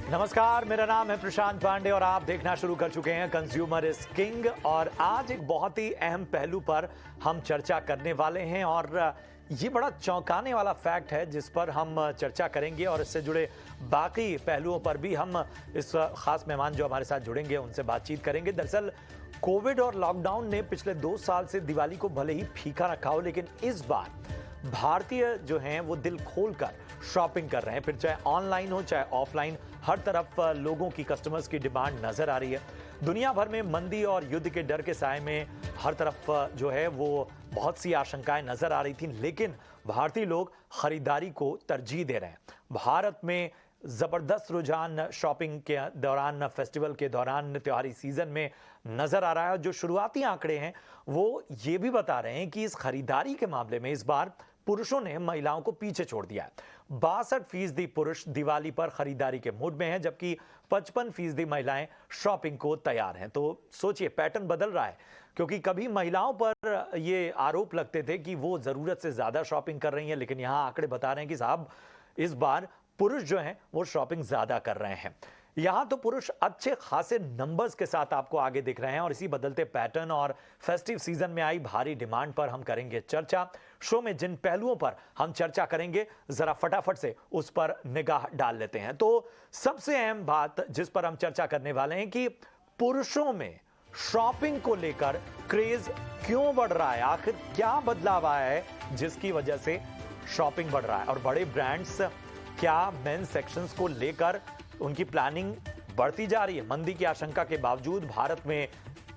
नमस्कार, मेरा नाम है प्रशांत पांडे और आप देखना शुरू कर चुके हैं कंज्यूमर इज किंग। और आज एक बहुत ही अहम पहलू पर हम चर्चा करने वाले हैं और ये बड़ा चौंकाने वाला फैक्ट है जिस पर हम चर्चा करेंगे और इससे जुड़े बाकी पहलुओं पर भी हम इस खास मेहमान जो हमारे साथ जुड़ेंगे उनसे बातचीत करेंगे। दरअसल कोविड और लॉकडाउन ने पिछले 2 साल से दिवाली को भले ही फीका रखा हो, लेकिन इस बार भारतीय जो हैं वो दिल खोलकर शॉपिंग कर रहे हैं। फिर चाहे ऑनलाइन हो चाहे ऑफलाइन, हर तरफ लोगों की, कस्टमर्स की डिमांड नजर आ रही है। दुनिया भर में मंदी और युद्ध के डर के साए में हर तरफ जो है वो बहुत सी आशंकाएं नजर आ रही थी, लेकिन भारतीय लोग खरीदारी को तरजीह दे रहे हैं। भारत में जबरदस्त रुझान शॉपिंग के दौरान, फेस्टिवल के दौरान, त्योहारी सीजन में नजर आ रहा है। जो शुरुआती आंकड़े हैं वो ये भी बता रहे हैं कि इस खरीदारी के मामले में इस बार पुरुषों ने महिलाओं को पीछे छोड़ दिया है। 62% पुरुष दिवाली पर खरीदारी के मूड में हैं, जबकि 55% महिलाएं शॉपिंग को तैयार हैं। तो सोचिए, पैटर्न बदल रहा है, क्योंकि कभी महिलाओं पर ये आरोप लगते थे कि वो जरूरत से ज्यादा शॉपिंग कर रही हैं, लेकिन यहां आंकड़े बता रहे हैं कि साहब इस बार पुरुष जो हैं वो शॉपिंग ज्यादा कर रहे हैं। यहां तो पुरुष अच्छे खासे नंबर्स के साथ आपको आगे दिख रहे हैं और इसी बदलते पैटर्न और फेस्टिव सीजन में आई भारी डिमांड पर हम करेंगे चर्चा। शो में जिन पहलुओं पर हम चर्चा करेंगे, जरा फटाफट से उस पर निगाह डाल लेते हैं। तो सबसे अहम बात जिस पर हम चर्चा करने वाले हैं कि पुरुषों में शॉपिंग को लेकर क्रेज क्यों बढ़ रहा है, आखिर क्या बदलाव आया है जिसकी वजह से शॉपिंग बढ़ रहा है, और बड़े ब्रांड्स क्या मेंस सेक्शंस को लेकर उनकी प्लानिंग बढ़ती जा रही है। मंदी की आशंका के बावजूद भारत में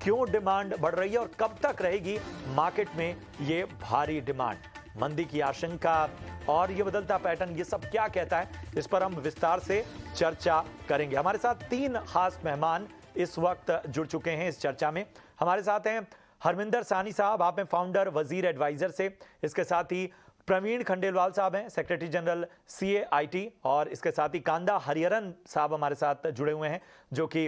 क्यों डिमांड बढ़ रही है और कब तक रहेगी मार्केट में ये भारी डिमांड। मंदी की आशंका और ये बदलता पैटर्न, ये सब क्या कहता है, इस पर हम विस्तार से चर्चा करेंगे। हमारे साथ 3 खास मेहमान इस वक्त जुड़ चुके हैं इस चर्चा में। हमारे साथ हैं हरमिंदर साहनी साहब, आप हैं फाउंडर वजीर एडवाइजर से। इसके साथ ही प्रवीण खंडेलवाल साहब हैं, सेक्रेटरी जनरल CAIT, और इसके साथ ही कांदा हरिहरन साहब हमारे साथ जुड़े हुए हैं, जो कि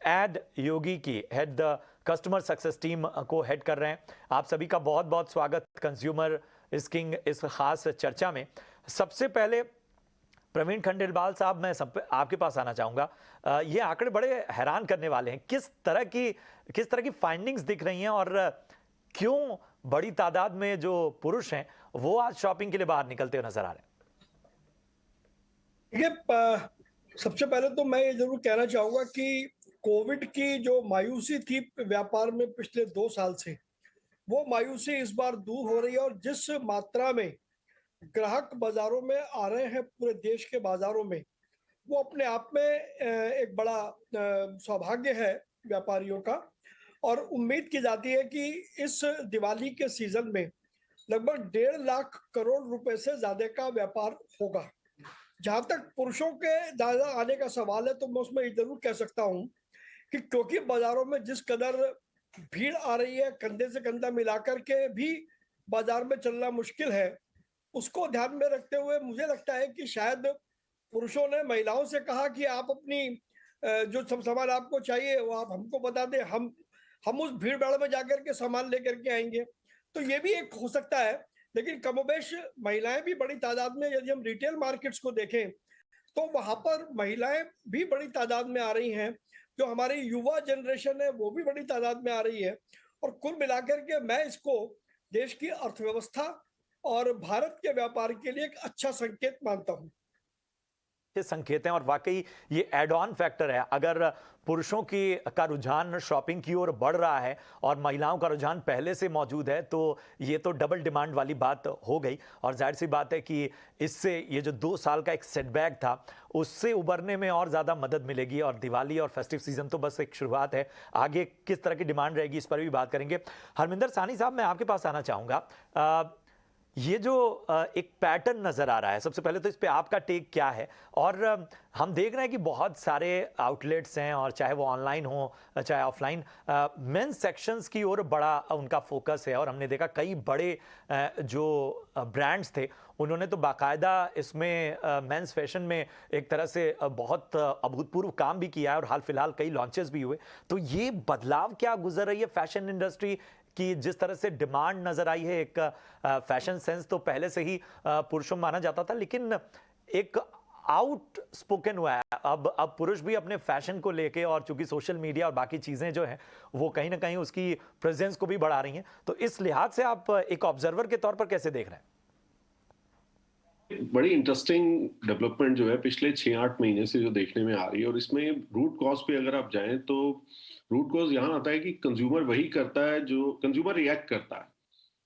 एड योगी की हेड कस्टमर सक्सेस टीम को हेड कर रहे हैं। आप सभी का बहुत बहुत स्वागत कंज्यूमर इज किंग इस खास चर्चा में। सबसे पहले प्रवीण खंडेलवाल साहब, मैं आपके पास आना चाहूंगा। ये आंकड़े बड़े हैरान करने वाले हैं। किस तरह की फाइंडिंग्स दिख रही हैं और क्यों बड़ी तादाद में जो पुरुष हैं वो आज शॉपिंग के लिए बाहर निकलते हुए नजर आ रहे हैं? देखिए, सबसे पहले तो मैं ये जरूर कहना चाहूंगा कि कोविड की जो मायूसी थी व्यापार में पिछले 2 साल से, वो मायूसी इस बार दूर हो रही है। और जिस मात्रा में ग्राहक बाजारों में आ रहे हैं पूरे देश के बाजारों में, वो अपने आप में एक बड़ा सौभाग्य है व्यापारियों का। और उम्मीद की जाती है कि इस दिवाली के सीजन में लगभग 1.5 लाख करोड़ रुपए से ज्यादा का व्यापार होगा। जहां तक पुरुषों के ज्यादा आने का सवाल है, तो मैं उसमें जरूर कह सकता हूं कि क्योंकि बाजारों में जिस कदर भीड़ आ रही है, कंधे से कंधा मिलाकर के भी बाजार में चलना मुश्किल है, उसको ध्यान में रखते हुए मुझे लगता है कि शायद पुरुषों ने महिलाओं से कहा कि आप अपनी जो सब सामान आपको चाहिए वो आप हमको बता दें, हम उस भीड़ भाड़ में जाकर के सामान लेकर के आएंगे। तो ये भी एक हो सकता है। लेकिन कमोबेश महिलाएं भी बड़ी तादाद में, यदि हम रिटेल मार्केट्स को देखें तो वहां पर महिलाएं भी बड़ी तादाद में आ रही हैं। जो हमारी युवा जनरेशन है वो भी बड़ी तादाद में आ रही है। और कुल मिलाकर के मैं इसको देश की अर्थव्यवस्था और भारत के व्यापार के लिए एक अच्छा संकेत मानता हूं। संकेत हैं और वाकई ये एड ऑन फैक्टर है। अगर पुरुषों की का रुझान शॉपिंग की ओर बढ़ रहा है और महिलाओं का रुझान पहले से मौजूद है, तो ये तो डबल डिमांड वाली बात हो गई। और जाहिर सी बात है कि इससे ये जो 2 साल का एक सेटबैक था उससे उबरने में और ज़्यादा मदद मिलेगी। और दिवाली और फेस्टिव सीजन तो बस एक शुरुआत है, आगे किस तरह की डिमांड रहेगी इस पर भी बात करेंगे। हरमिंदर साहनी साहब, मैं आपके पास आना चाहूँगा। ये जो एक पैटर्न नजर आ रहा है, सबसे पहले तो इस पे आपका टेक क्या है? और हम देख रहे हैं कि बहुत सारे आउटलेट्स हैं, और चाहे वो ऑनलाइन हो चाहे ऑफलाइन, मेंस सेक्शंस की ओर बड़ा उनका फोकस है। और हमने देखा कई बड़े जो ब्रांड्स थे उन्होंने तो बाकायदा इसमें मेंस फैशन में एक तरह से बहुत अभूतपूर्व काम भी किया है, और हाल फिलहाल कई लॉन्चेस भी हुए। तो ये बदलाव क्या गुजर रही है फैशन इंडस्ट्री, कि जिस तरह से डिमांड नजर आई है, एक फैशन सेंस तो पहले से ही पुरुषों में माना जाता था, लेकिन एक आउट स्पोकन हुआ है अब पुरुष भी अपने फैशन को लेके, और चूंकि सोशल मीडिया और बाकी चीजें जो हैं वो कहीं ना कहीं उसकी प्रेजेंस को भी बढ़ा रही हैं। तो इस लिहाज से आप एक ऑब्जर्वर के तौर पर कैसे देख रहे हैं? बड़ी इंटरेस्टिंग डेवलपमेंट जो है पिछले 6-8 महीने से जो देखने में आ रही है, और इसमें रूट कॉज पे अगर आप जाएं तो रूट कॉज यहाँ आता है कि कंज्यूमर वही करता है जो कंज्यूमर रिएक्ट करता है।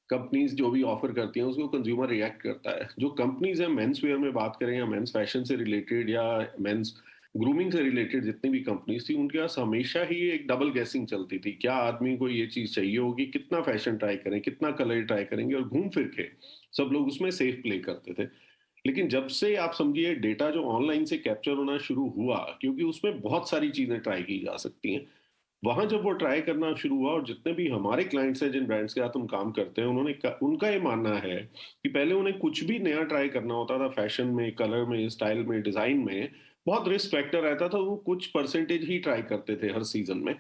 कंपनीज जो भी ऑफर करती हैं उसको कंज्यूमर रिएक्ट करता है। जो कंपनीज हैं, मेंस वेयर में बात करें या मेंस फैशन से रिलेटेड या मेंस ग्रूमिंग से रिलेटेड जितनी भी कंपनीज थी, उनके पास हमेशा ही एक डबल गेसिंग चलती थी। क्या आदमी को ये चीज चाहिए होगी, कितना फैशन ट्राई करें, कितना कलर ट्राई करेंगे, और घूम फिर के सब लोग उसमें सेफ प्ले करते थे। लेकिन जब से आप समझिए डेटा जो ऑनलाइन से कैप्चर होना शुरू हुआ, क्योंकि उसमें बहुत सारी चीजें ट्राई की जा सकती हैं, वहां जब वो ट्राई करना शुरू हुआ, और जितने भी हमारे क्लाइंट्स हैं जिन ब्रांड्स के साथ हम काम करते हैं, उनका ये मानना है कि पहले उन्हें कुछ भी नया ट्राई करना होता था, फैशन में, कलर में, स्टाइल में, डिजाइन में, बहुत रिस्क फैक्टर रहता था। वो कुछ परसेंटेज ही ट्राई करते थे हर सीजन में,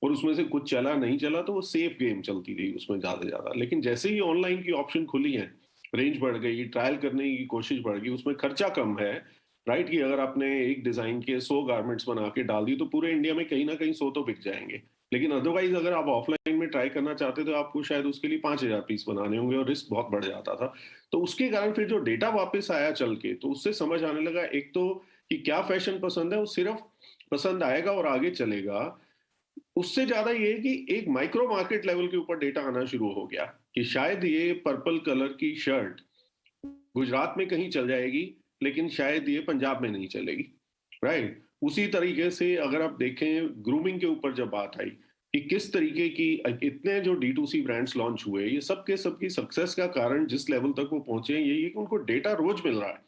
और उसमें से कुछ चला नहीं चला तो वो सेफ गेम चलती रही उसमें ज्यादा से ज्यादा। लेकिन जैसे ही ऑनलाइन की ऑप्शन खुली है, रेंज बढ़ गई, ट्रायल करने की कोशिश बढ़ गई, उसमें खर्चा कम है, राइट, कि अगर आपने एक डिजाइन के 100 गारमेंट्स बना के डाल दी तो पूरे इंडिया में कहीं ना कहीं 100 तो बिक जाएंगे। लेकिन अदरवाइज अगर आप ऑफलाइन में ट्राई करना चाहते तो आपको शायद उसके लिए 5,000 पीस बनाने होंगे, और रिस्क बहुत बढ़ जाता था। तो उसके कारण फिर जो डेटा वापस आया चल के, तो उससे समझ आने लगा एक तो कि क्या फैशन पसंद है वो सिर्फ पसंद आएगा और आगे चलेगा। उससे ज्यादा ये है कि एक माइक्रो मार्केट लेवल के ऊपर डेटा आना शुरू हो गया कि शायद ये पर्पल कलर की शर्ट गुजरात में कहीं चल जाएगी, लेकिन शायद ये पंजाब में नहीं चलेगी, राइट। उसी तरीके से अगर आप देखें ग्रूमिंग के ऊपर जब बात आई कि किस तरीके की इतने जो D2C ब्रांड्स लॉन्च हुए, ये सब के सबकी सक्सेस का कारण जिस लेवल तक वो पहुंचे हैं, यही है कि उनको डेटा रोज मिल रहा है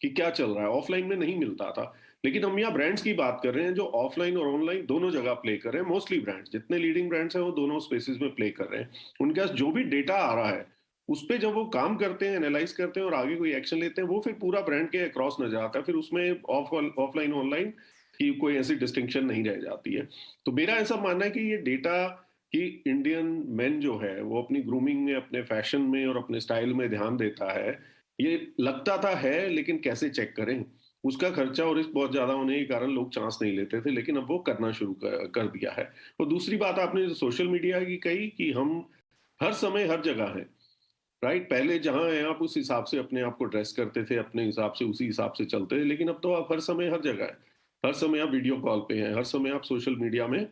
कि क्या चल रहा है। ऑफलाइन में नहीं मिलता था। लेकिन हम यहाँ ब्रांड्स की बात कर रहे हैं जो ऑफलाइन और ऑनलाइन दोनों जगह प्ले कर रहे हैं। मोस्टली ब्रांड्स, जितने लीडिंग ब्रांड्स हैं वो दोनों स्पेसिस में प्ले कर रहे हैं। उनके पास जो भी डेटा आ रहा है उस पे जब वो काम करते हैं, एनालाइज करते हैं और आगे कोई एक्शन लेते हैं, वो फिर पूरा ब्रांड के अक्रॉस नजर आता है। फिर उसमें ऑफलाइन ऑनलाइन की कोई ऐसी डिस्टिंक्शन नहीं रह जाती है। तो मेरा ऐसा मानना है कि ये डेटा कि इंडियन मेन जो है वो अपनी ग्रूमिंग में, अपने फैशन में और अपने स्टाइल में ध्यान देता है, ये लगता था है, लेकिन कैसे चेक करें। उसका खर्चा और रिस्क बहुत ज्यादा होने के कारण लोग चांस नहीं लेते थे, लेकिन अब वो करना शुरू कर दिया है। और दूसरी बात आपने सोशल मीडिया की कही कि हम हर समय हर जगह हैं, राइट। पहले जहां हैं आप उस हिसाब से अपने आप को ड्रेस करते थे, अपने हिसाब से उसी हिसाब से चलते थे। लेकिन अब तो आप हर समय हर जगह है, हर समय आप वीडियो कॉल पे हैं, हर समय आप सोशल मीडिया में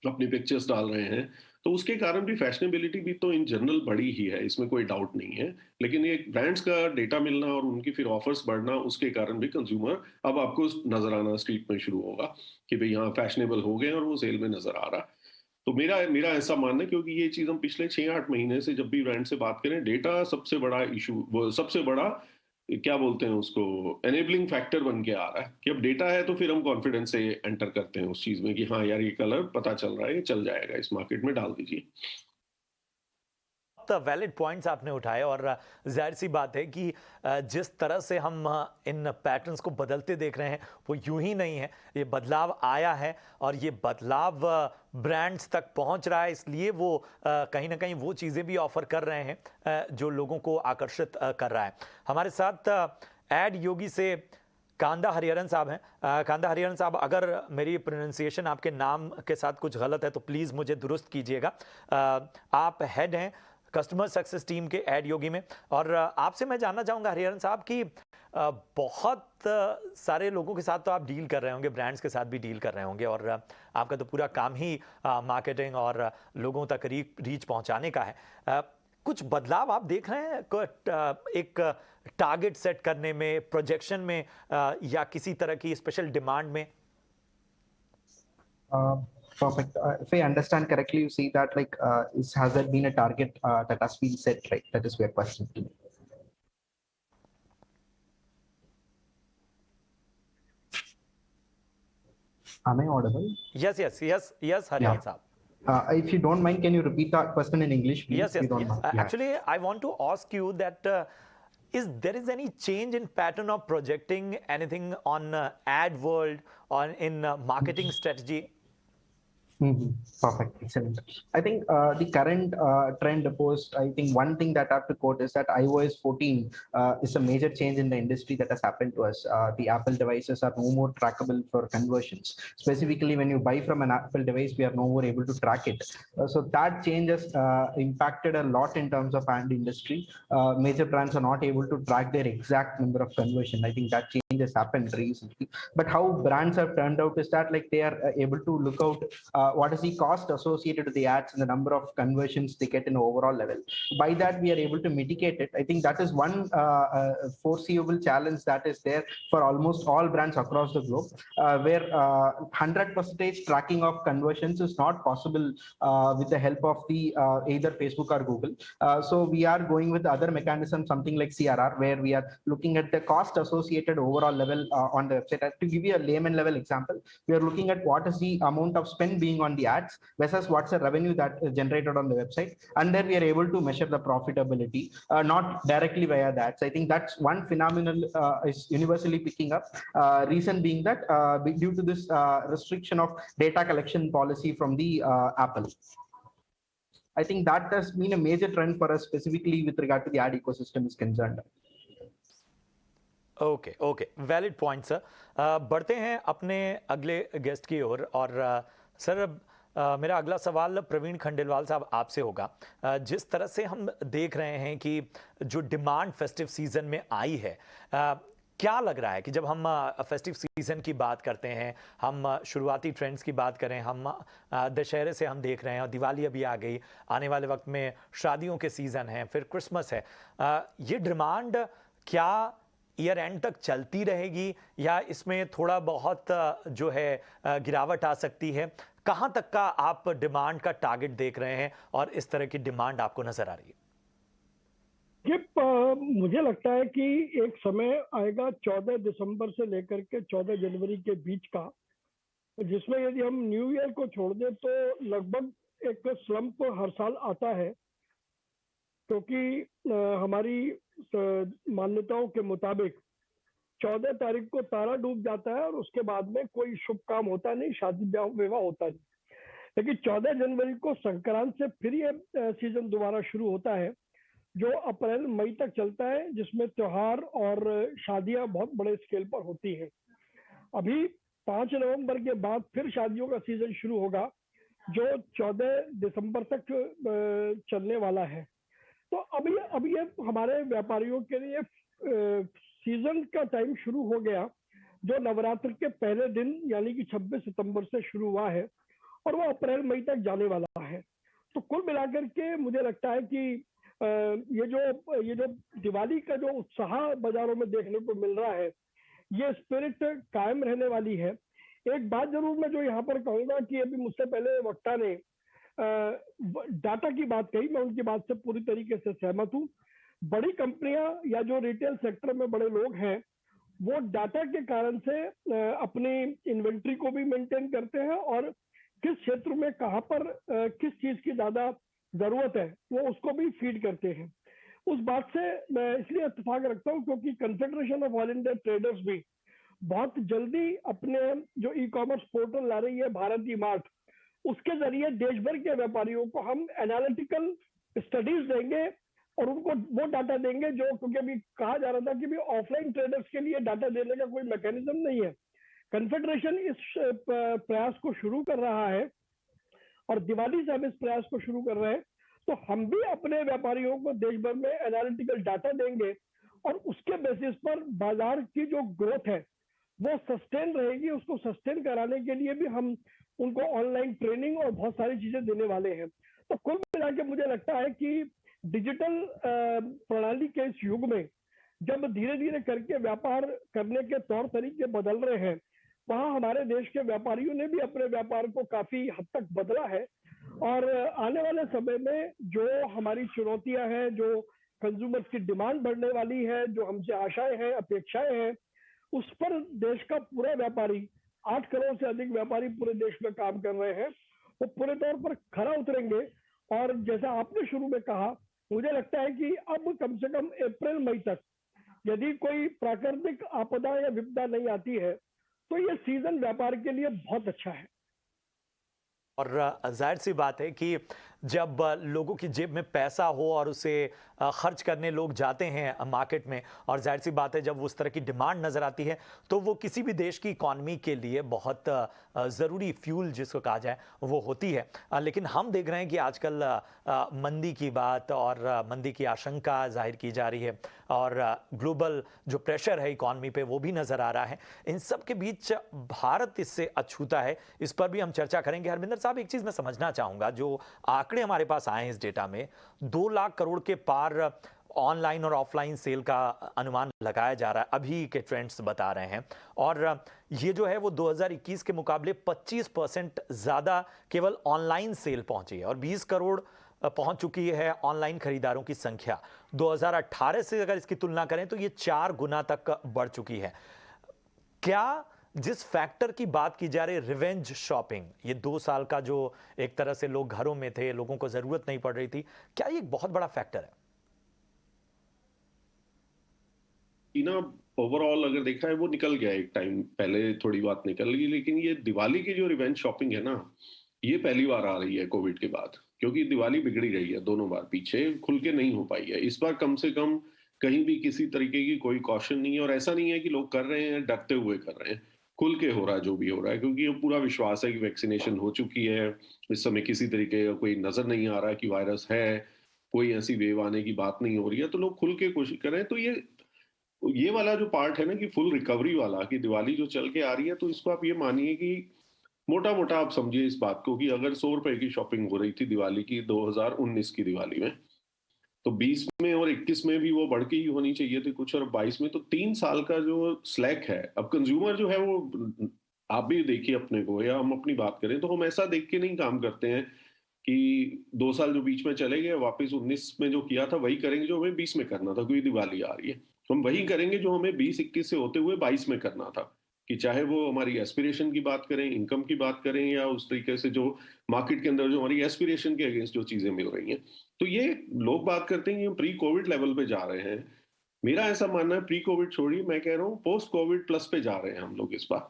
अपनी पिक्चर्स डाल रहे हैं। तो उसके कारण भी फैशनेबिलिटी भी तो इन जनरल बढ़ी ही है, इसमें कोई डाउट नहीं है। लेकिन ये ब्रांड्स का डेटा मिलना और उनकी फिर ऑफर्स बढ़ना, उसके कारण भी कंज्यूमर अब आपको नजर आना स्ट्रीट में शुरू होगा कि भाई यहाँ फैशनेबल हो गए और वो सेल में नजर आ रहा है। तो मेरा मेरा ऐसा मानना है, क्योंकि ये चीज हम पिछले 6-8 महीने से जब भी ब्रांड से बात करें, डेटा सबसे बड़ा इशू, वो सबसे बड़ा क्या बोलते हैं उसको, एनेबलिंग फैक्टर बन के आ रहा है कि अब डेटा है तो फिर हम कॉन्फिडेंस से एंटर करते हैं उस चीज में कि हाँ यार ये कलर पता चल रहा है, ये चल जाएगा, इस मार्केट में डाल दीजिए। वैलिड पॉइंट्स आपने उठाए, और जाहिर सी बात है कि जिस तरह से हम इन पैटर्न्स को बदलते देख रहे हैं वो यूं ही नहीं है। ये बदलाव आया है और ये बदलाव ब्रांड्स तक पहुंच रहा है, इसलिए वो कहीं ना कहीं वो चीज़ें भी ऑफर कर रहे हैं जो लोगों को आकर्षित कर रहा है। हमारे साथ एड योगी से कांदा हरिहरन साहब हैं। कांदा हरिहरन साहब, अगर मेरी प्रोनाउंसिएशन आपके नाम के साथ कुछ गलत है तो प्लीज़ मुझे दुरुस्त कीजिएगा। आप हेड हैं कस्टमर सक्सेस टीम के एड योगी में, और आपसे मैं जानना चाहूँगा हरिहरन साहब कि बहुत सारे लोगों के साथ तो आप डील कर रहे होंगे, ब्रांड्स के साथ भी डील कर रहे होंगे, और आपका तो पूरा काम ही मार्केटिंग और लोगों तक रीच पहुंचाने का है। कुछ बदलाव आप देख रहे हैं एक टारगेट सेट करने में, प्रोजेक्शन में, या किसी तरह की स्पेशल डिमांड में? Perfect. If I understand correctly, you see that has there been a target that has been set, right? That is your question. Am I audible? Yes, Hariharan Saab. If you don't mind, can you repeat that question in English, please? Yes. If you don't mind. Actually, I want to ask you that is there is any change in pattern of projecting anything on ad world or in marketing strategy? Mhm. Perfect. Excellent. I think the current trend post, I think one thing that I have to quote is that iOS 14 is a major change in the industry that has happened to us. The Apple devices are no more trackable for conversions. Specifically, when you buy from an Apple device, we are no more able to track it. So that change has impacted a lot in terms of ad industry. Major brands are not able to track their exact number of conversion. I think that change has happened recently. But how brands have turned out is that like they are able to look out what is the cost associated to the ads and the number of conversions they get in overall level. By that, we are able to mitigate it. I think that is one foreseeable challenge that is there for almost all brands across the globe, where 100% tracking of conversions is not possible with the help of the either Facebook or Google. So we are going with other mechanisms, something like CRR, where we are looking at the cost associated overall level on the website. To give you a layman level example, we are looking at what is the amount of spend being on the ads versus what's the revenue that is generated on the website, and then we are able to measure the profitability, not directly via the ads. I think that's one phenomenon is universally picking up. Reason being that due to this restriction of data collection policy from the Apple. I think that has been a major trend for us, specifically with regard to the ad ecosystem is concerned. Okay okay, valid point sir. बढ़ते हैं अपने अगले guest की ओर। और sir, मेरा अगला सवाल प्रवीण खंडेलवाल साहब आपसे होगा। जिस तरह से हम देख रहे हैं कि जो डिमांड फेस्टिव सीजन में आई है, क्या लग रहा है कि जब हम फेस्टिव सीजन की बात करते हैं, हम शुरुआती ट्रेंड्स की बात करें, हम दशहरे से हम देख रहे हैं और दिवाली अभी आ गई, आने वाले वक्त में शादियों के सीज़न हैं, फिर क्रिसमस है, ये डिमांड क्या ईयर एंड तक चलती रहेगी या इसमें थोड़ा बहुत जो है गिरावट आ सकती है? कहां तक का आप डिमांड का टारगेट देख रहे हैं और इस तरह की डिमांड आपको नजर आ रही है? मुझे लगता है कि एक समय आएगा 14 दिसंबर से लेकर के 14 जनवरी के बीच का, जिसमें यदि हम न्यू ईयर को छोड़ दें तो लगभग एक स्लंप हर साल आता है, क्योंकि हमारी मान्यताओं के मुताबिक 14 तारीख को तारा डूब जाता है और उसके बाद में कोई शुभ काम होता नहीं, शादी विवाह होता नहीं। लेकिन 14 जनवरी को संक्रांत से फिर ये सीजन दोबारा शुरू होता है, जो अप्रैल मई तक चलता है, जिसमें त्योहार और शादियां बहुत बड़े स्केल पर होती हैं। अभी 5 नवंबर के बाद फिर शादियों का सीजन शुरू होगा, जो 14 दिसंबर तक चलने वाला है। तो अब ये हमारे व्यापारियों के लिए सीजन का टाइम शुरू हो गया, जो नवरात्र के पहले दिन यानी कि 26 सितंबर से शुरू हुआ है और वो अप्रैल मई तक जाने वाला है। तो कुल मिलाकर के मुझे लगता है कि ये जो दिवाली का जो उत्साह बाजारों में देखने को मिल रहा है, ये स्पिरिट कायम रहने वाली है। एक बात जरूर मैं जो यहाँ पर कहूंगा कि अभी मुझसे पहले वक्ता ने डाटा की बात कही, मैं उनकी बात से पूरी तरीके से सहमत हूँ। बड़ी कंपनियां या जो रिटेल सेक्टर में बड़े लोग हैं, वो डाटा के कारण से अपनी इन्वेंट्री को भी मेंटेन करते हैं और किस क्षेत्र में कहां पर किस चीज की ज्यादा जरूरत है वो उसको भी फीड करते हैं। उस बात से मैं इसलिए इत्तेफाक रखता हूं क्योंकि confederation of all India traders भी बहुत जल्दी अपने जो ई कॉमर्स पोर्टल ला रही है, भारत ई मार्ट, उसके जरिए देश भर के व्यापारियों को हम एनालिटिकल स्टडीज देंगे और उनको वो डाटा देंगे जो, क्योंकि अभी कहा जा रहा था कि भी ऑफलाइन ट्रेडर्स के लिए डाटा देने का कोई मैकेनिज्म नहीं है। कन्फेडरेशन इस प्रयास को शुरू कर रहा है और दिवाली से हम इस प्रयास को शुरू कर रहे हैं। तो हम भी अपने व्यापारियों को देश भर में एनालिटिकल डाटा देंगे और उसके बेसिस पर बाजार की जो ग्रोथ है वो सस्टेन रहेगी। उसको सस्टेन कराने के लिए भी हम उनको ऑनलाइन ट्रेनिंग और बहुत सारी चीजें देने वाले हैं। तो कुल मिला के मुझे लगता है कि डिजिटल प्रणाली के इस युग में जब धीरे धीरे करके व्यापार करने के तौर तरीके बदल रहे हैं, वहां हमारे देश के व्यापारियों ने भी अपने व्यापार को काफी हद तक बदला है। और आने वाले समय में जो हमारी चुनौतियां हैं, जो कंज्यूमर्स की डिमांड बढ़ने वाली है, जो हमसे आशाएं हैं, अपेक्षाएं हैं, उस पर देश का पूरा व्यापारी, 8 करोड़ से अधिक व्यापारी पूरे देश में काम कर रहे हैं, वो पूरे तौर पर खरा उतरेंगे। और जैसा आपने शुरू में कहा, मुझे लगता है कि अब कम से कम अप्रैल मई तक यदि कोई प्राकृतिक आपदा या विपदा नहीं आती है तो ये सीजन व्यापार के लिए बहुत अच्छा है। और जाहिर सी बात है कि जब लोगों की जेब में पैसा हो और उसे खर्च करने लोग जाते हैं मार्केट में, और जाहिर सी बात है जब उस तरह की डिमांड नज़र आती है तो वो किसी भी देश की इकॉनमी के लिए बहुत ज़रूरी फ्यूल जिसको कहा जाए वो होती है। लेकिन हम देख रहे हैं कि आजकल मंदी की बात और मंदी की आशंका जाहिर की जा रही है, और ग्लोबल जो प्रेशर है इकॉनमी पे वो भी नज़र आ रहा है। इन सब के बीच भारत इससे अछूता है, इस पर भी हम चर्चा करेंगे। हरमिंदर साहब, एक चीज़ मैं समझना चाहूँगा, जो आंकड़े हमारे पास आए हैं इस डेटा में, 2 लाख करोड़ के पार ऑनलाइन और ऑफलाइन सेल का अनुमान लगाया जा रहा है, अभी के ट्रेंड्स बता रहे हैं। और ये जो है वो 2021 के मुकाबले 25% ज़्यादा केवल ऑनलाइन सेल पहुंची है, और 20 करोड़ पहुंच चुकी है ऑनलाइन खरीदारों की संख्या। 2018 से अगर इसकी तुलना करें तो ये 4 गुना तक बढ़ चुकी है। क्या जिस फैक्टर की बात की जा रही है, रिवेंज शॉपिंग, ये 2 साल का जो एक तरह से लोग घरों में थे, लोगों को जरूरत नहीं पड़ रही थी, क्या ये एक बहुत बड़ा फैक्टर है? ना ओवरऑल अगर देखा है वो निकल गया, एक टाइम पहले थोड़ी बात निकल गई, लेकिन ये दिवाली की जो रिवेंज शॉपिंग है ना, ये पहली बार आ रही है कोविड के बाद, क्योंकि दिवाली बिगड़ी रही है दोनों बार, पीछे खुल के नहीं हो पाई है। इस बार कम से कम कहीं भी किसी तरीके की कोई कॉशन नहीं है, और ऐसा नहीं है कि लोग कर रहे हैं डरते हुए कर रहे हैं, खुल के हो रहा है जो भी हो रहा है, क्योंकि ये पूरा विश्वास है कि वैक्सीनेशन हो चुकी है। इस समय किसी तरीके का कोई नजर नहीं आ रहा है कि वायरस है, कोई ऐसी वेव आने की बात नहीं हो रही है, तो लोग खुल के कोशिश कर रहे हैं। तो ये वाला जो पार्ट है ना कि फुल रिकवरी वाला, कि दिवाली जो चल के आ रही है, तो इसको आप ये मानिए कि मोटा मोटा आप समझिए इस बात को कि अगर 100 रुपए की शॉपिंग हो रही थी दिवाली की 2019 की दिवाली में, तो 20 में और 21 में भी वो बढ़ के ही होनी चाहिए थी कुछ, और 22 में, तो 3 साल का जो स्लैक है। अब कंज्यूमर जो है वो, आप भी देखिए अपने को या हम अपनी बात करें, तो हम ऐसा देख के नहीं काम करते हैं कि 2 साल जो बीच में चले गए वापस 19 में जो किया था वही करेंगे जो हमें 20 में करना था, क्योंकि दिवाली आ रही है। हम वही करेंगे जो हमें 20-21 से होते हुए 22 में करना था, कि चाहे वो हमारी एस्पिरेशन की बात करें, इनकम की बात करें, या उस तरीके से जो मार्केट के अंदर जो हमारी एस्पिरेशन के अगेंस्ट जो चीजें मिल रही हैं। तो ये लोग बात करते हैं कि हम प्री कोविड लेवल पे जा रहे हैं। मेरा ऐसा मानना है प्री कोविड छोड़िए, मैं कह रहा हूँ पोस्ट कोविड प्लस पे जा रहे हैं हम लोग इस बार।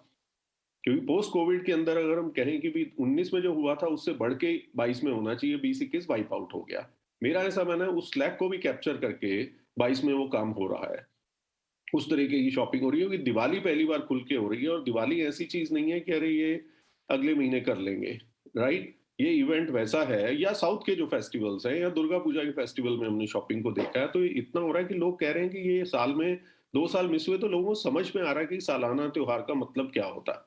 क्योंकि पोस्ट कोविड के अंदर अगर हम कहें कि भी 19 में जो हुआ था उससे बढ़ के 22 में होना चाहिए, 20-21 वाइप आउट हो गया। मेरा ऐसा मानना है उस स्लैक को भी कैप्चर करके 22 में वो काम हो रहा है, उस तरीके की शॉपिंग हो रही है। क्योंकि दिवाली पहली बार खुल के हो रही है, और दिवाली ऐसी चीज नहीं है कि अरे ये अगले महीने कर लेंगे, राइट। ये इवेंट वैसा है, या साउथ के जो फेस्टिवल्स हैं या दुर्गा पूजा के फेस्टिवल में हमने शॉपिंग को देखा है, तो इतना हो रहा है कि लोग कह रहे हैं कि ये साल में 2 साल मिस हुए, तो लोगों को समझ में आ रहा है कि सालाना त्योहार का मतलब क्या होता है,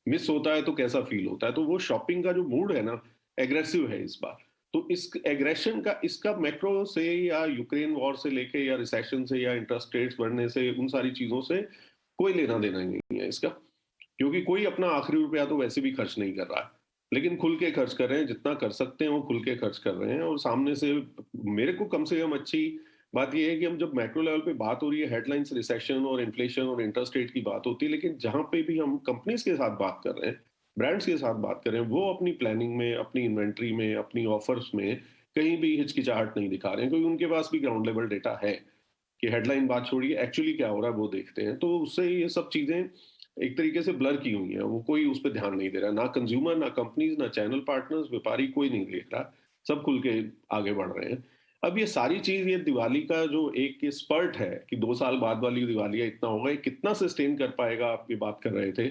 मिस होता है तो कैसा फील होता है। तो वो शॉपिंग का जो मूड है ना, एग्रेसिव है इस बार। तो इस एग्रेशन का, इसका मैक्रो से या यूक्रेन वॉर से लेके या रिसेशन से या इंटरेस्ट रेट्स बढ़ने से, उन सारी चीजों से कोई लेना देना नहीं है इसका, क्योंकि कोई अपना आखिरी रुपया तो वैसे भी खर्च नहीं कर रहा है, लेकिन खुल के खर्च कर रहे हैं, जितना कर सकते हैं वो खुल के खर्च कर रहे हैं। और सामने से मेरे को कम से कम अच्छी बात यह है कि हम जब मैक्रो लेवल पे बात हो रही है, हेडलाइंस रिसेशन और इन्फ्लेशन और इंटरेस्ट रेट की बात होती है, लेकिन जहां पे भी हम कंपनीज के साथ बात कर रहे हैं, ब्रांड्स के साथ बात कर रहे हैं, वो अपनी प्लानिंग में, अपनी इन्वेंट्री में, अपनी ऑफर्स में कहीं भी हिचकिचाहट नहीं दिखा रहे हैं, क्योंकि उनके पास भी ग्राउंड लेवल डेटा है कि हेडलाइन बात छोड़िए एक्चुअली क्या हो रहा है वो देखते हैं। तो उससे ये सब चीजें एक तरीके से ब्लर की हुई है, वो कोई उस पर ध्यान नहीं दे रहा, ना कंज्यूमर, ना कंपनीज, ना चैनल पार्टनर्स, व्यापारी, कोई नहीं देख रहा, सब खुल के आगे बढ़ रहे हैं। अब ये सारी चीज, ये दिवाली का जो एक स्पर्ट है कि 2 साल बाद वाली दिवाली इतना होगा, कितना सस्टेन कर पाएगा, आप ये बात कर रहे थे,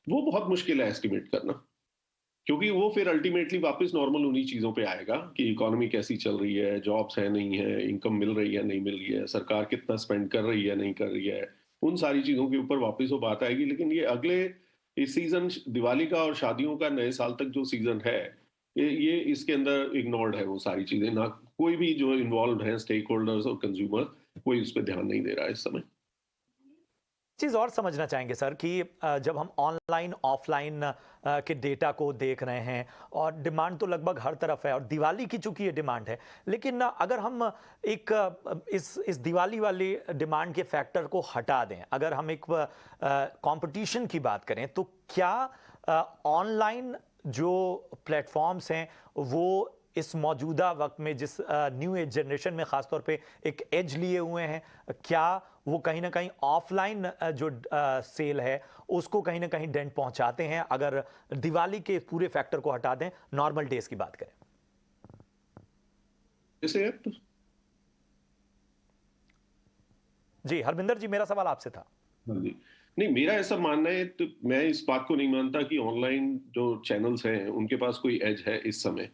वो बहुत मुश्किल है एस्टिमेट करना, क्योंकि वो फिर अल्टीमेटली वापस नॉर्मल उन्हीं चीजों पे आएगा कि इकोनॉमी कैसी चल रही है, जॉब्स है नहीं है, इनकम मिल रही है नहीं मिल रही है, सरकार कितना स्पेंड कर रही है नहीं कर रही है, उन सारी चीजों के ऊपर वापस वो बात आएगी। लेकिन ये अगले, इस सीजन दिवाली का और शादियों का नए साल तक जो सीजन है, ये इसके अंदर इग्नोर्ड है वो सारी चीजें, ना कोई भी जो इन्वॉल्व है स्टेक होल्डर्स और कंज्यूमर, कोई उस पर ध्यान नहीं दे रहा है इस समय। चीज़ और समझना चाहेंगे सर कि जब हम ऑनलाइन ऑफलाइन के डेटा को देख रहे हैं, और डिमांड तो लगभग हर तरफ है, और दिवाली की चूंकि ये डिमांड है, लेकिन अगर हम एक इस दिवाली वाली डिमांड के फैक्टर को हटा दें, अगर हम एक कंपटीशन की बात करें, तो क्या ऑनलाइन जो प्लेटफॉर्म्स हैं वो इस मौजूदा वक्त में जिस न्यू एज जनरेशन में खासतौर पे एक एज लिए हुए हैं, क्या वो कहीं ना कहीं ऑफलाइन जो सेल है उसको कहीं ना कहीं डेंट पहुंचाते हैं, अगर दिवाली के पूरे फैक्टर को हटा दें, नॉर्मल डेज की बात करें? जी हरमिंदर जी, मेरा सवाल आपसे था। जी नहीं, मेरा ऐसा मानना है, तो मैं इस बात को नहीं मानता कि ऑनलाइन जो चैनल्स हैं उनके पास कोई एज है इस समय।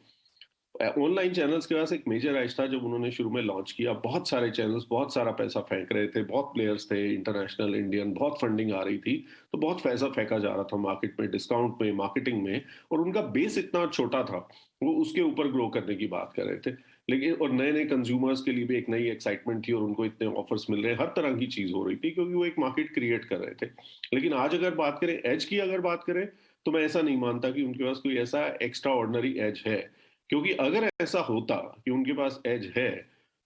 ऑनलाइन चैनल्स के पास एक मेजर एज था जब उन्होंने शुरू में लॉन्च किया। बहुत सारे चैनल्स बहुत सारा पैसा फेंक रहे थे, बहुत प्लेयर्स थे, इंटरनेशनल, इंडियन, बहुत फंडिंग आ रही थी, तो बहुत पैसा फेंका जा रहा था मार्केट में, डिस्काउंट में, मार्केटिंग में, और उनका बेस इतना छोटा था, वो उसके ऊपर ग्रो करने की बात कर रहे थे। लेकिन और नए नए कंज्यूमर्स के लिए भी एक नई एक्साइटमेंट थी और उनको इतने ऑफर्स मिल रहे हैं, हर तरह की चीज हो रही थी क्योंकि वो एक मार्केट क्रिएट कर रहे थे। लेकिन आज अगर बात करें एज की, अगर बात करें तो मैं ऐसा नहीं मानता कि उनके पास कोई ऐसा एक्स्ट्रा ऑर्डिनरी एज है, क्योंकि अगर ऐसा होता कि उनके पास एज है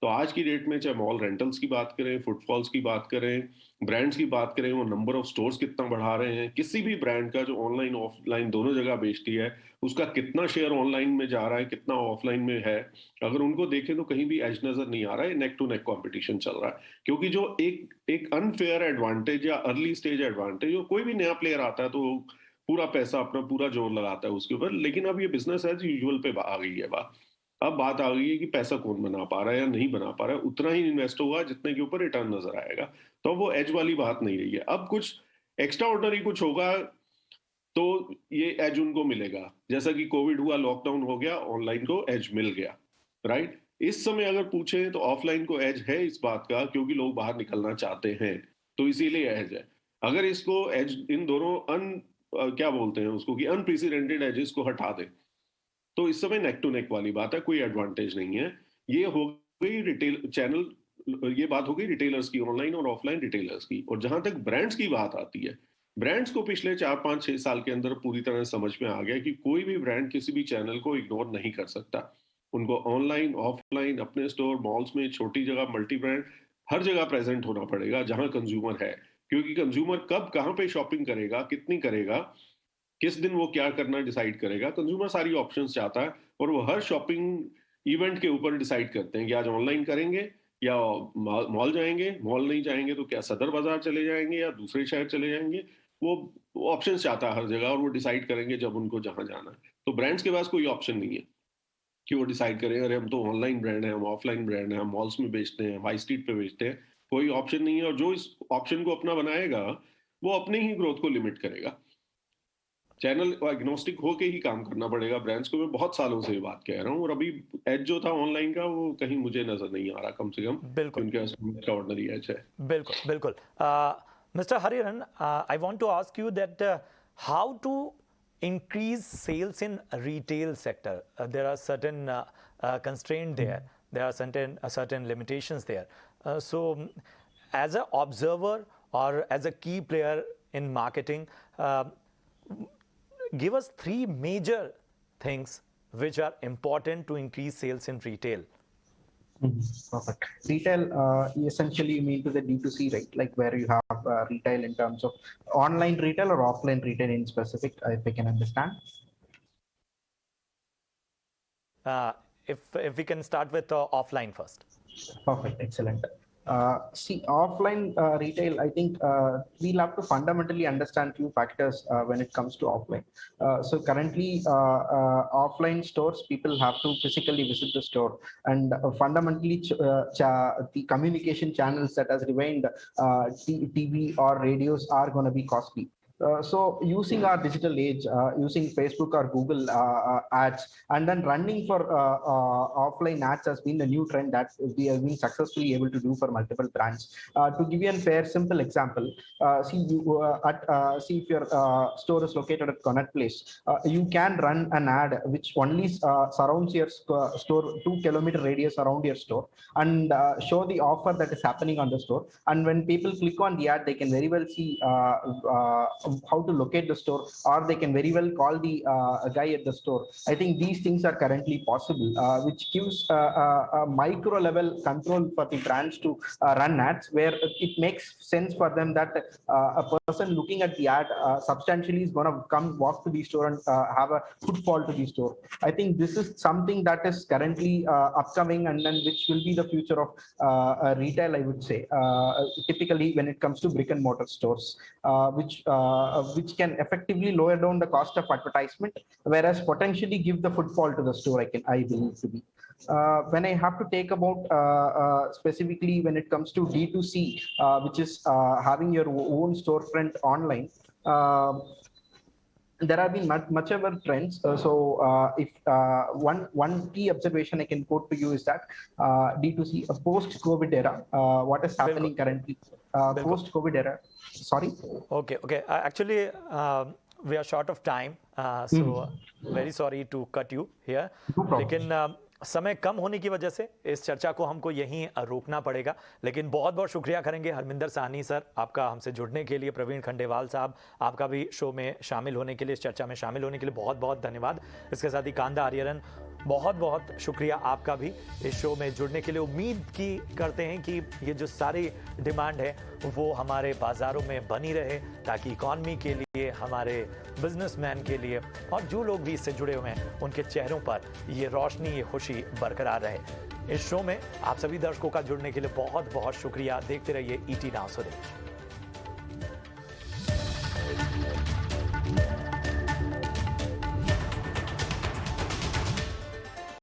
तो आज की डेट में चाहे मॉल रेंटल्स की बात करें, फुटफॉल्स की बात करें, ब्रांड्स की बात करें, वो नंबर ऑफ स्टोर्स कितना बढ़ा रहे हैं, किसी भी ब्रांड का जो ऑनलाइन ऑफलाइन दोनों जगह बेचती है उसका कितना शेयर ऑनलाइन में जा रहा है, कितना ऑफलाइन में है, अगर उनको देखें तो कहीं भी एज नजर नहीं आ रहा है। नेक टू नेक कॉम्पिटिशन चल रहा है, क्योंकि जो एक अनफेयर एडवांटेज या अर्ली स्टेज एडवांटेज, जो कोई भी नया प्लेयर आता है तो पूरा पैसा अपना पूरा जोर लगाता है उसके ऊपर। लेकिन अब ये बिजनेस एज यूजुअल पे आ गई है बात। अब बात आ गई है कि पैसा कौन बना पा रहा है या नहीं बना पा रहा है, उतना ही इन्वेस्ट होगा जितने के ऊपर रिटर्न नजर आएगा। तो वो एज वाली बात नहीं रही है। अब कुछ एक्स्ट्रा ऑर्डिनरी कुछ होगा तो ये एज उनको मिलेगा, जैसा कि कोविड हुआ, लॉकडाउन हो गया, ऑनलाइन को एज मिल गया, राइट। इस समय अगर पूछे तो ऑफलाइन को एज है इस बात का, क्योंकि लोग बाहर निकलना चाहते हैं, तो इसीलिए एज है। अगर इसको एज इन दोनों क्या बोलते हैं उसको, कि अनप्रेसिडेंटेड एजेस को हटा दे तो इस समय नेक टू नेक वाली बात है, कोई एडवांटेज नहीं है। ये हो गई रिटेल चैनल, ये बात हो गई रिटेलर्स की, ऑनलाइन और ऑफलाइन रिटेलर्स की। और जहां तक ब्रांड्स की बात आती है, ब्रांड्स को पिछले 4-5-6 साल के अंदर पूरी तरह समझ में आ गया कि कोई भी ब्रांड किसी भी चैनल को इग्नोर नहीं कर सकता। उनको ऑनलाइन ऑफलाइन, अपने स्टोर, मॉल्स में, छोटी जगह, मल्टी ब्रांड, हर जगह प्रेजेंट होना पड़ेगा जहां कंज्यूमर है। क्योंकि कंज्यूमर कब कहां पे शॉपिंग करेगा, कितनी करेगा, किस दिन वो क्या करना डिसाइड करेगा, कंज्यूमर सारी ऑप्शंस चाहता है, और वो हर शॉपिंग इवेंट के ऊपर डिसाइड करते हैं कि आज ऑनलाइन करेंगे या मॉल जाएंगे, मॉल नहीं जाएंगे तो क्या सदर बाजार चले जाएंगे या दूसरे शहर चले जाएंगे। वो ऑप्शंस चाहता है हर जगह, और वो डिसाइड करेंगे जब उनको जहां जाना है। तो ब्रांड्स के पास कोई ऑप्शन नहीं है कि वो डिसाइड करें अरे हम तो ऑनलाइन ब्रांड है, हम ऑफलाइन ब्रांड है, हम मॉल्स में बेचते हैं, हाई स्ट्रीट पे बेचते हैं, कोई ऑप्शन नहीं है। और जो इस ऑप्शन को अपना बनाएगा वो अपने ही ग्रोथ को लिमिट करेगा। चैनल एग्नोस्टिक होके ही काम करना पड़ेगा ब्रांड्स को। मैं बहुत सालों से ये बात कह रहा हूँ, और अभी एज जो था ऑनलाइन का वो कहीं मुझे नजर नहीं आ रहा, कम से कम बिल्कुल उनके एक्स्ट्राऑर्डिनरी एज है। बिल्कुल बिल्कुल। Mr. Hariharan, I want to ask you that how to increase sales in retail sector. There are certain constraints there. There are certain limitations there. So, as an observer or as a key player in marketing, give us 3 major things which are important to increase sales in retail. Perfect. Retail, essentially you mean to the D2C, right? Like where you have retail in terms of online retail or offline retail in specific, if I can understand. If we can start with offline first. Perfect, excellent. See, offline retail, I think we'll have to fundamentally understand few factors when it comes to offline. So currently, offline stores, people have to physically visit the store, and fundamentally, the communication channels that has remained TV or radios are going to be costly. So using our digital age, using Facebook or Google ads, and then running for offline ads has been the new trend that we have been successfully able to do for multiple brands. To give you a fair, simple example, see if your store is located at Connaught Place, you can run an ad which only surrounds your store 2-kilometer radius around your store, and show the offer that is happening on the store. And when people click on the ad, they can very well see how to locate the store, or they can very well call the guy at the store. I think these things are currently possible, which gives a micro level control for the brands to run ads, where it makes sense for them that a person looking at the ad substantially is going to come walk to the store and have a footfall to the store. I think this is something that is currently upcoming, and then which will be the future of retail, I would say, typically when it comes to brick and mortar stores, which can effectively lower down the cost of advertisement, whereas potentially give the footfall to the store, I believe to be. When I have to take about specifically when it comes to D2C, which is having your own storefront online, there have been much ever trends. If one key observation I can quote to you is that D2C, a post-COVID era, what is happening currently, post-COVID era. Sorry. Okay. Actually, we are short of time, so very sorry to cut you here. No problem. लेकिन समय कम होने की वजह से इस चर्चा को हमको यहीं रोकना पड़ेगा, लेकिन बहुत बहुत शुक्रिया करेंगे हरमिंदर साहनी सर आपका हमसे जुड़ने के लिए। प्रवीण खंडेवाल साहब आपका भी शो में शामिल होने के लिए, इस चर्चा में शामिल होने के लिए बहुत बहुत धन्यवाद। इसके साथ ही कांदा आर्यरन बहुत बहुत शुक्रिया आपका भी इस शो में जुड़ने के लिए। उम्मीद की करते हैं कि ये जो सारी डिमांड है वो हमारे बाज़ारों में बनी रहे, ताकि इकॉनमी के लिए, हमारे बिजनेसमैन के लिए और जो लोग भी इससे जुड़े हुए हैं उनके चेहरों पर ये रोशनी, ये खुशी बरकरार रहे। इस शो में आप सभी दर्शकों का जुड़ने के लिए बहुत बहुत शुक्रिया। देखते रहिए ET Now Sudesh।